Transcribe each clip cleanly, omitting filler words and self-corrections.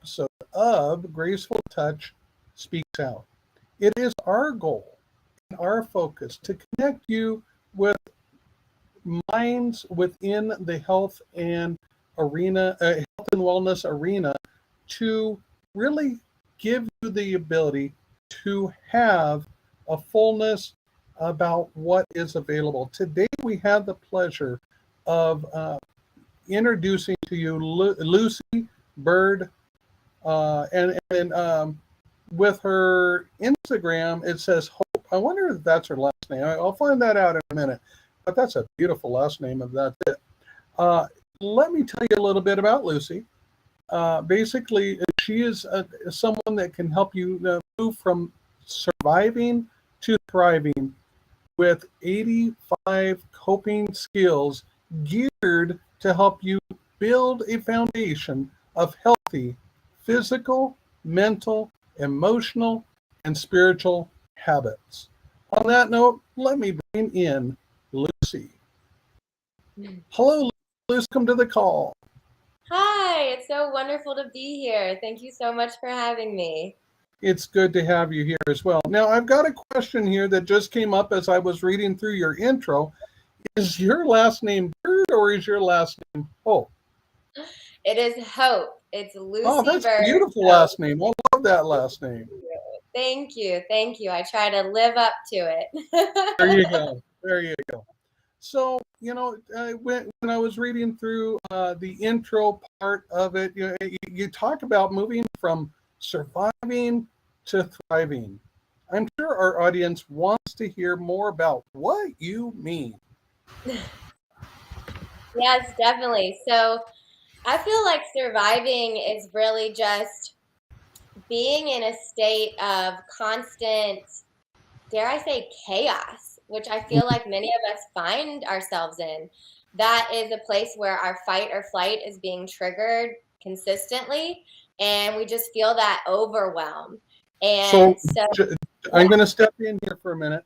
episode of Graceful Touch Speaks Out. It is our goal and our focus to connect you with minds within the health and wellness arena to really give you the ability to have a fullness about what is available. Today, we have the pleasure of introducing to you Lucy Byrd, and with her Instagram, it says Hope. I wonder if that's her last name. I'll find that out in a minute. But that's a beautiful last name, if that's it. Let me tell you a little bit about Lucy. Basically, she is someone that can help you move from surviving to thriving with 85 coping skills geared to help you build a foundation of healthy physical, mental, emotional, and spiritual habits. On that note, let me bring in Lucy. Hello, Lucy. Welcome to the call. Hi, it's so wonderful to be here. Thank you so much for having me. It's good to have you here as well. Now, I've got a question here that just came up as I was reading through your intro. Is your last name Bird or is your last name Hope? It is Hope. It's Lucy Oh, that's Byrd a beautiful Hope. last name. I love that last name. Thank you. Thank you. I try to live up to it. There you go. There you go. So, when I was reading through the intro part of it, you talk about moving from surviving to thriving. I'm sure our audience wants to hear more about what you mean. Yes, definitely. So I feel like surviving is really just being in a state of constant, dare I say, chaos, which I feel like many of us find ourselves in. That is a place where our fight or flight is being triggered consistently, and we just feel that overwhelm. So And so, I'm yeah, going to step in here for a minute,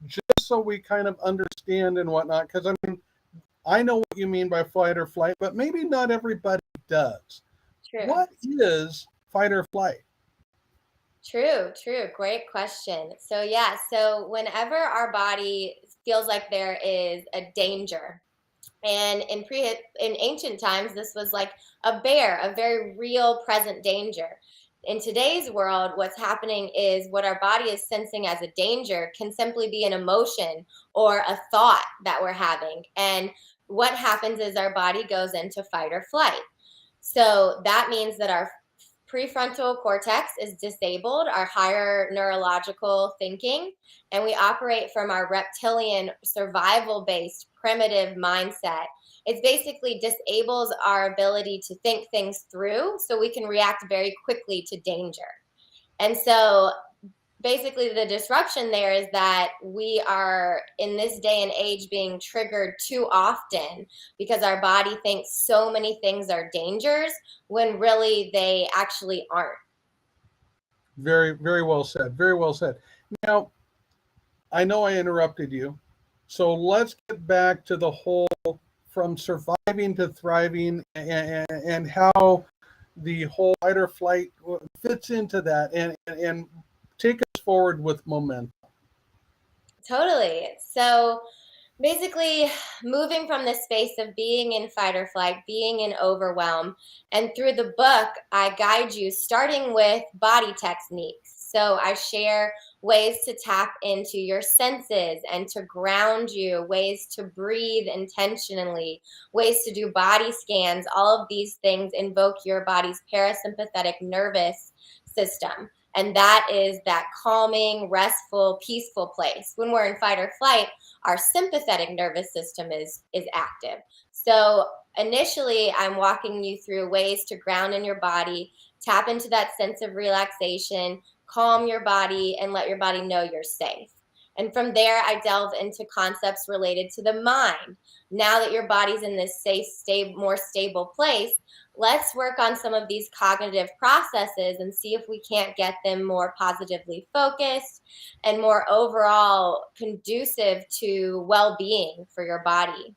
just so we kind of understand and whatnot, because I know what you mean by fight or flight, but maybe not everybody does. true. What is fight or flight? True, true. Great question. So, yeah, so whenever our body feels like there is a danger, and in ancient times, this was like a bear, a very real present danger. In today's world, what's happening is what our body is sensing as a danger can simply be an emotion or a thought that we're having. And what happens is our body goes into fight or flight. So that means that our prefrontal cortex is disabled, our higher neurological thinking, and we operate from our reptilian survival based primitive mindset. It basically disables our ability to think things through so we can react very quickly to danger. And so basically the disruption there is that we are in this day and age being triggered too often because our body thinks so many things are dangers when really they actually aren't. Very, very well said. Very well said. Now, I know I interrupted you. So let's get back to the whole from surviving to thriving and how the whole fight or flight fits into that and take us forward with momentum. Totally. So basically, moving from the space of being in fight or flight, being in overwhelm, and through the book, I guide you starting with body techniques. So I share ways to tap into your senses and to ground you, ways to breathe intentionally, ways to do body scans. All of these things invoke your body's parasympathetic nervous system. And that is that calming, restful, peaceful place. When we're in fight or flight, our sympathetic nervous system is active. So initially, I'm walking you through ways to ground in your body, tap into that sense of relaxation, calm your body, and let your body know you're safe. And from there, I delve into concepts related to the mind. Now that your body's in this safe, more stable place, let's work on some of these cognitive processes and see if we can't get them more positively focused and more overall conducive to well-being for your body.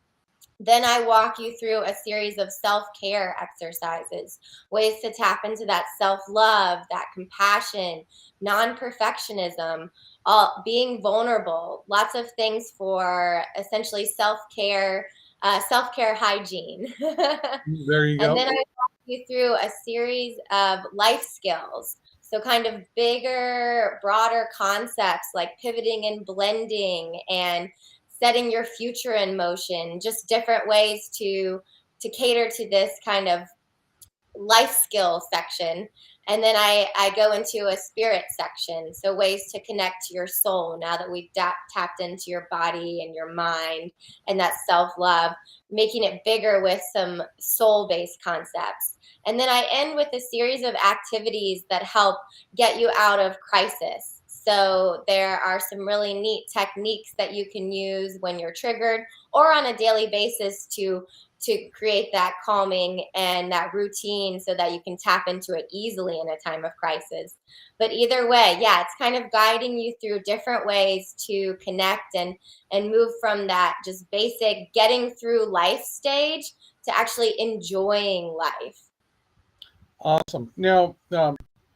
Then I walk you through a series of self-care exercises, ways to tap into that self-love, that compassion, non-perfectionism, all being vulnerable, lots of things for essentially self-care hygiene. There you And go. then I walk you through a series of life skills. So kind of bigger, broader concepts like pivoting and blending and setting your future in motion, just different ways to cater to this kind of life skill section. And then I go into a spirit section. So ways to connect to your soul now that we've tapped into your body and your mind and that self-love, making it bigger with some soul-based concepts. And then I end with a series of activities that help get you out of crisis. So there are some really neat techniques that you can use when you're triggered or on a daily basis to create that calming and that routine so that you can tap into it easily in a time of crisis. But either way, yeah, it's kind of guiding you through different ways to connect and move from that just basic getting through life stage to actually enjoying life. Awesome. Now,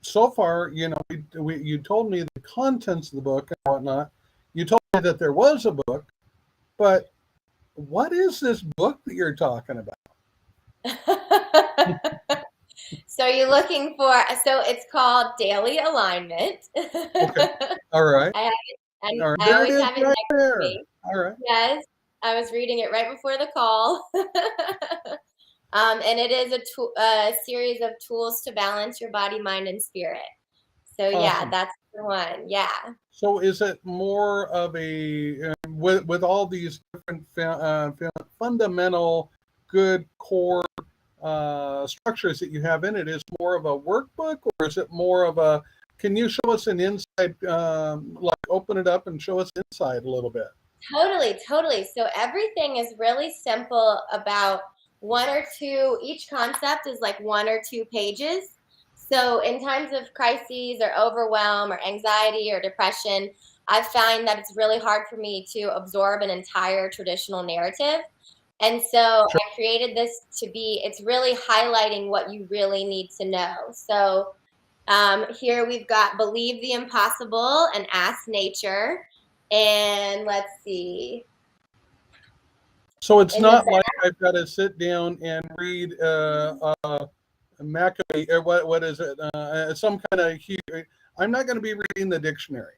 so far, you told me the contents of the book and whatnot. You told me that there was a book, but what is this book that you're talking about? So you're looking for, so it's called Daily Alignment. Okay. All right. I have it, and All right. I There it always is have it right next to there. me. All right. Yes, I was reading it right before the call. And it is a series of tools to balance your body, mind, and spirit. So yeah, Awesome. that's the one. Yeah. So is it more of a with all these different fundamental good core structures that you have in it? Is more of a workbook, or is it more of a? Can you show us an inside? Like open it up and show us inside a little bit. Totally, totally. So everything is really simple about one or two, each concept is like one or two pages. So in times of crises or overwhelm or anxiety or depression, I find that it's really hard for me to absorb an entire traditional narrative. And so Sure. I created this to be, it's really highlighting what you really need to know. So here we've got Believe the Impossible and Ask Nature. And let's see. So it's In the not back, like I've got to sit down and read Maccabee, or what is it? Some kind of huge. I'm not going to be reading the dictionary.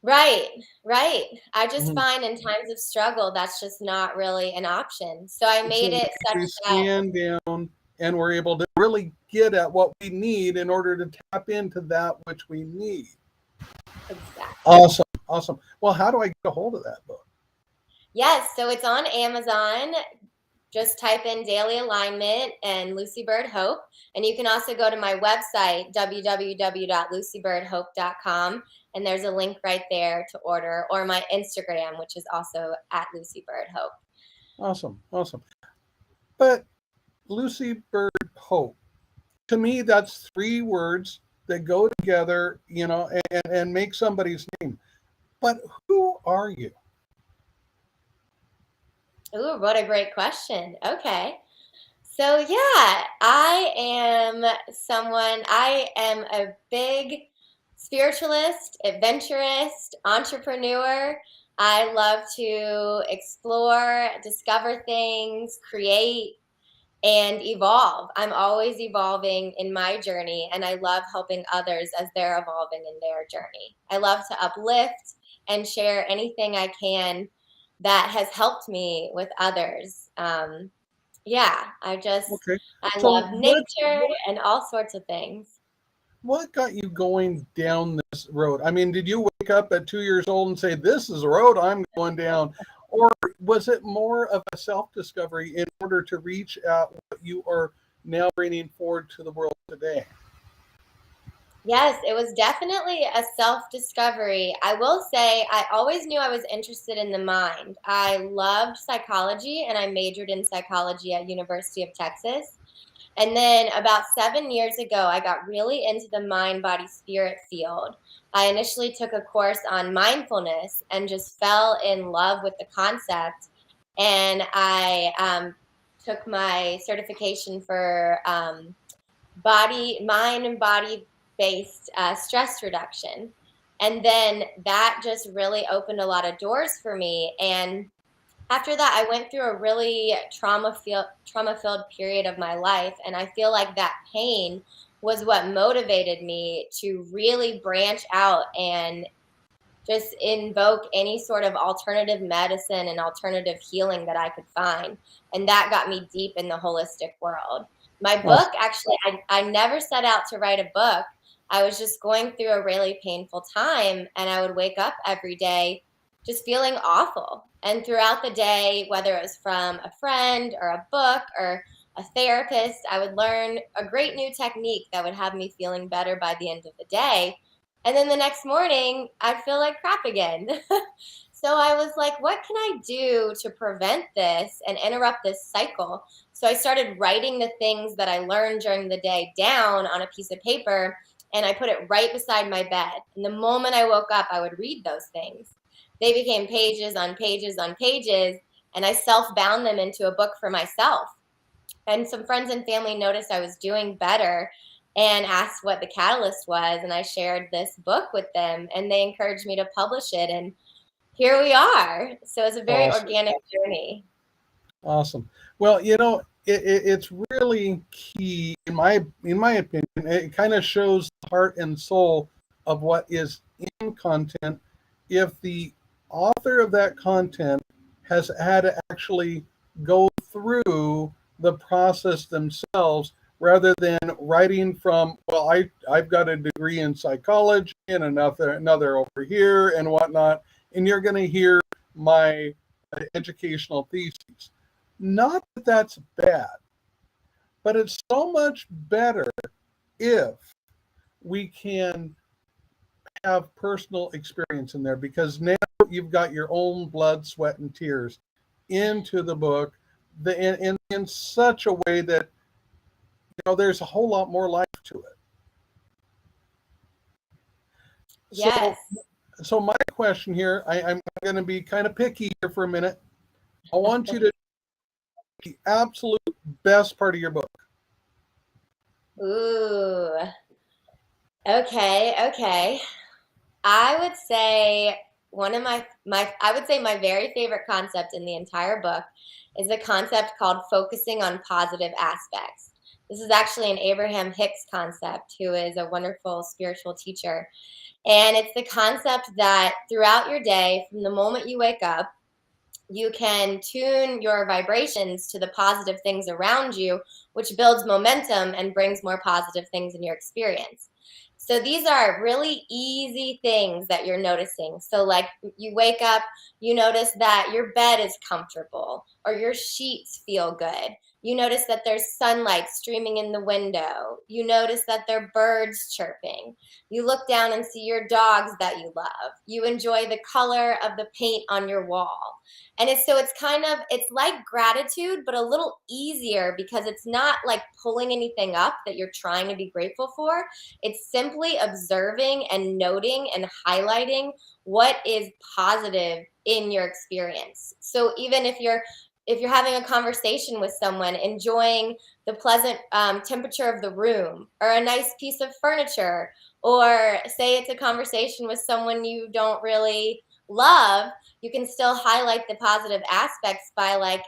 right, right. I just Mhm. find in times of struggle, that's just not really an option. So I So made we it such actually that, scan down and we're able to really get at what we need in order to tap into that which we need. exactly. Awesome. Awesome. Well, how do I get a hold of that book? Yes, so it's on Amazon. Just type in Daily Alignment and Lucy Byrd Hope. And you can also go to my website, www.lucybirdhope.com. And there's a link right there to order, or my Instagram, which is also at Lucy Byrd Hope. Awesome. Awesome. But Lucy Byrd Hope, to me, that's three words that go together, and make somebody's name. But who are you? Ooh, what a great question. Okay. So, yeah, I am a big spiritualist, adventurist, entrepreneur. I love to explore, discover things, create, and evolve. I'm always evolving in my journey, and I love helping others as they're evolving in their journey. I love to uplift and share anything I can that has helped me with others. Yeah, Okay. I So love nature and all sorts of things. what got you going down this road? I mean, did you wake up at 2 years old and say, "This is the road I'm going down," or was it more of a self-discovery in order to reach out what you are now bringing forward to the world today? Yes, it was definitely a self-discovery. I will say I always knew I was interested in the mind. I loved psychology and I majored in psychology at University of Texas. And then about 7 years ago, I got really into the mind, body, spirit field. I initially took a course on mindfulness and just fell in love with the concept. and I took my certification for mind and body based stress reduction. And then that just really opened a lot of doors for me. And after that, I went through a really trauma-filled period of my life, and I feel like that pain was what motivated me to really branch out and just invoke any sort of alternative medicine and alternative healing that I could find. And that got me deep in the holistic world. My book, actually, I never set out to write a book. I was just going through a really painful time, and I would wake up every day just feeling awful. And throughout the day, whether it was from a friend or a book or a therapist, I would learn a great new technique that would have me feeling better by the end of the day. And then the next morning, I'd feel like crap again. So I was like, what can I do to prevent this and interrupt this cycle? So I started writing the things that I learned during the day down on a piece of paper, and I put it right beside my bed. And the moment I woke up, I would read those things. They became pages on pages on pages, and I self-bound them into a book for myself. And some friends and family noticed I was doing better and asked what the catalyst was, and I shared this book with them, and they encouraged me to publish it, and here we are. So it's a very Awesome. organic journey. Awesome. Well, you know, it's really key in my opinion. It kind of shows the heart and soul of what is in content. If the author of that content has had to actually go through the process themselves, rather than writing from, well, I've got a degree in psychology and another over here and whatnot, and you're going to hear my educational theses. Not that that's bad, but it's so much better if we can have personal experience in there, because now you've got your own blood, sweat, and tears into the book in such a way that, you know, there's a whole lot more life to it. Yes. So my question here, I'm going to be kind of picky here for a minute. I want you to the absolute best part of your book. Ooh. Okay. I would say one of my very favorite concept in the entire book is a concept called focusing on positive aspects. This is actually an Abraham Hicks concept, who is a wonderful spiritual teacher. And it's the concept that throughout your day, from the moment you wake up, you can tune your vibrations to the positive things around you, which builds momentum and brings more positive things in your experience. So these are really easy things that you're noticing. So like you wake up, you notice that your bed is comfortable or your sheets feel good. You notice that there's sunlight streaming in the window. You notice that there are birds chirping. You look down and see your dogs that you love. You enjoy the color of the paint on your wall. And it's like gratitude, but a little easier, because it's not like pulling anything up that you're trying to be grateful for. It's simply observing and noting and highlighting what is positive in your experience. So even if you're having a conversation with someone, enjoying the pleasant temperature of the room or a nice piece of furniture, or say it's a conversation with someone you don't really love, you can still highlight the positive aspects by like,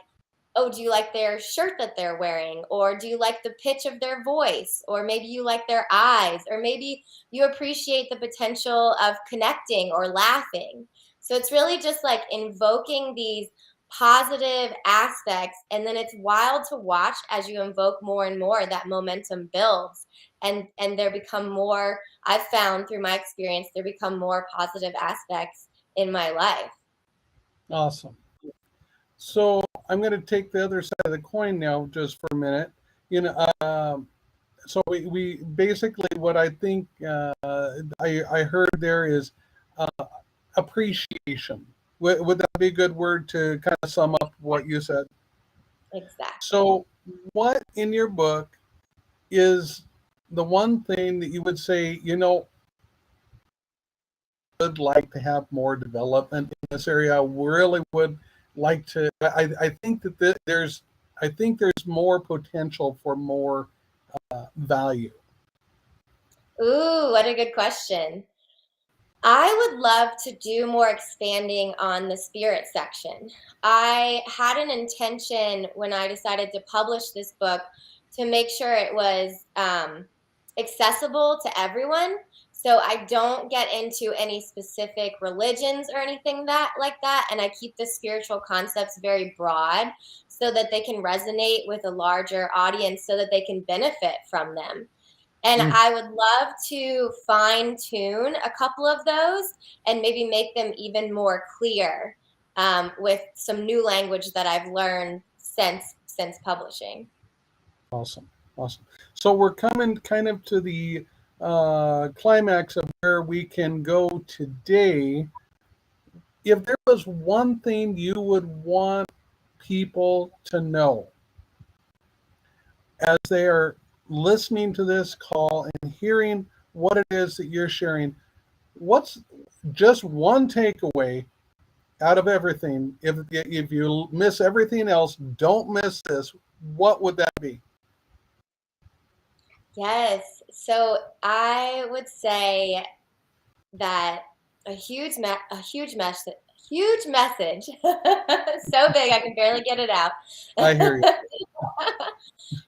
oh, do you like their shirt that they're wearing? Or do you like the pitch of their voice? Or maybe you like their eyes, or maybe you appreciate the potential of connecting or laughing. So it's really just like invoking these positive aspects, and then it's wild to watch as you invoke more and more, that momentum builds, and there become more, I've found through my experience, there become more positive aspects in my life. Awesome. So I'm going to take the other side of the coin now, just for a minute. You know, so we basically, what I think I heard there is appreciation. Would that be a good word to kind of sum up what you said? Exactly. So what in your book is the one thing that you would say, you know, would like to have more development in this area? I really would like to. I think that there's more potential for more value. Ooh, what a good question. I would love to do more expanding on the spirit section. I had an intention when I decided to publish this book to make sure it was accessible to everyone. So I don't get into any specific religions or anything like that. And I keep the spiritual concepts very broad so that they can resonate with a larger audience so that they can benefit from them. And Mm. I would love to fine tune a couple of those and maybe make them even more clear with some new language that I've learned since publishing. Awesome, awesome. So we're coming kind of to the climax of where we can go today. If there was one thing you would want people to know as they are listening to this call and hearing what it is that you're sharing, what's just one takeaway out of everything? If you miss everything else, don't miss this. What would that be? Yes. So I would say that a huge message so big I can barely get it out I hear you.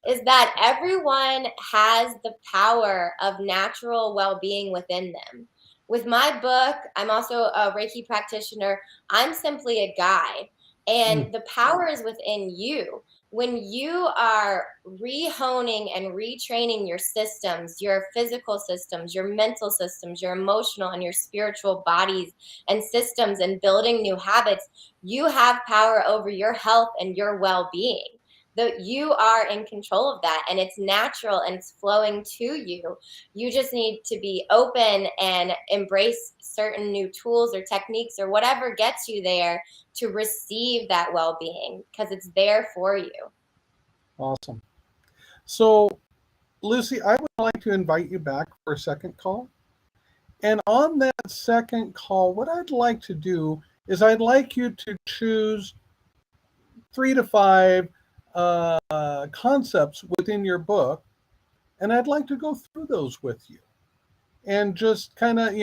is that everyone has the power of natural well-being within them. With my book, I'm also a Reiki practitioner. I'm simply a guide, Mm. and the power is within you. When you are rehoning and retraining your systems, your physical systems, your mental systems, your emotional and your spiritual bodies and systems, and building new habits, you have power over your health and your well-being. That you are in control of that, and it's natural and it's flowing to you. You just need to be open and embrace certain new tools or techniques or whatever gets you there to receive that well-being, because it's there for you. Awesome. So, Lucy, I would like to invite you back for a second call. And on that second call, what I'd like to do is I'd like you to choose 3 to 5 concepts within your book, and I'd like to go through those with you and just kind of,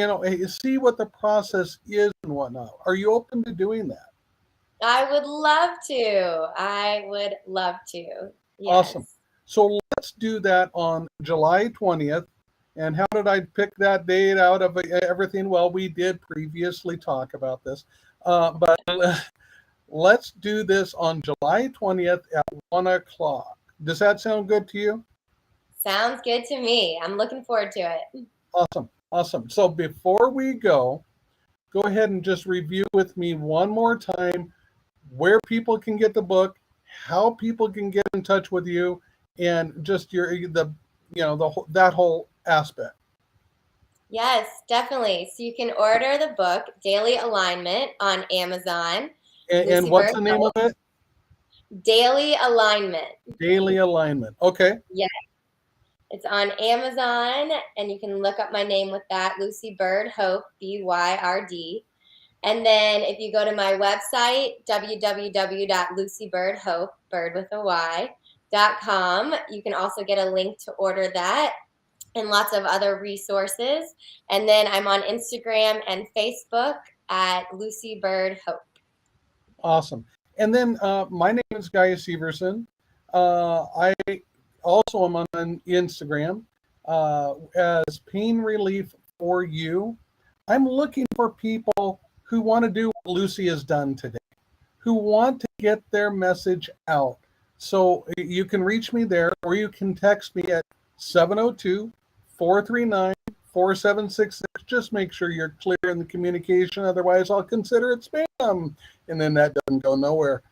see what the process is and whatnot. Are you open to doing that? I would love to. I would love to. Awesome. Yes. So let's do that on July 20th. And how did I pick that date out of everything? Well, we did previously talk about this, but let's do this on July 20th at 1 o'clock. Does that sound good to you? Sounds good to me. I'm looking forward to it. Awesome. Awesome. So before we go ahead and just review with me one more time where people can get the book, how people can get in touch with you, and just that whole aspect. Yes, definitely. So you can order the book Daily Alignment on Amazon. And Lucy what's Byrd the name of Hope. it? Daily Alignment. Daily Alignment. Okay. Yeah, it's on Amazon, and you can look up my name with that, Lucy Byrd Hope, Byrd. And then if you go to my website, www.lucybirdhope, bird with a y.com, you can also get a link to order that and lots of other resources. And then I'm on Instagram and Facebook at Lucy Byrd Hope. Awesome. And then my name is Guy Severson. I also am on Instagram as Pain Relief for You. I'm looking for people who want to do what Lucy has done today, who want to get their message out. So you can reach me there, or you can text me at 702-439-4766. Just make sure you're clear in the communication. Otherwise, I'll consider it spam. And then that doesn't go nowhere.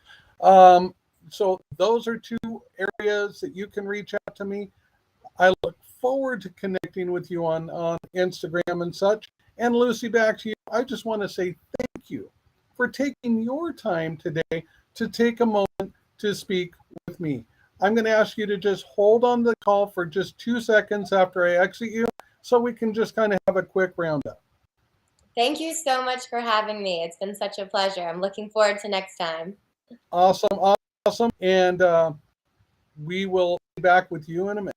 So those are 2 areas that you can reach out to me. I look forward to connecting with you on Instagram and such. And Lucy, back to you. I just want to say thank you for taking your time today to take a moment to speak with me. I'm going to ask you to just hold on the call for just 2 seconds after I exit you so we can just kind of have a quick roundup. Thank you so much for having me. It's been such a pleasure. I'm looking forward to next time. Awesome. Awesome. And we will be back with you in a minute.